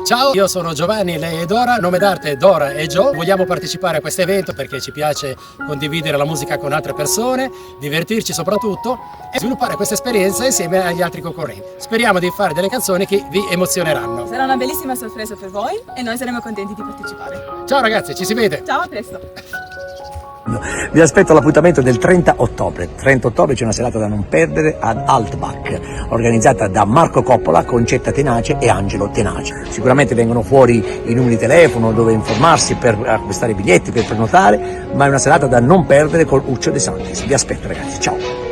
Ciao, io sono Giovanni, lei è Dora, nome d'arte Dora e Joe. Vogliamo partecipare a questo evento perché ci piace condividere la musica con altre persone, divertirci soprattutto e sviluppare questa esperienza insieme agli altri concorrenti. Speriamo di fare delle canzoni che vi emozioneranno. Sarà una bellissima sorpresa per voi e noi saremo contenti di partecipare. Ciao ragazzi, ci si vede! Ciao, a presto! Vi aspetto all'appuntamento del 30 ottobre. 30 ottobre c'è una serata da non perdere ad Altbach, organizzata da Marco Coppola, Concetta Tenace e Angelo Tenace. Sicuramente vengono fuori i numeri di telefono dove informarsi per acquistare i biglietti, per prenotare, ma è una serata da non perdere con Uccio De Santis. Vi aspetto ragazzi, ciao!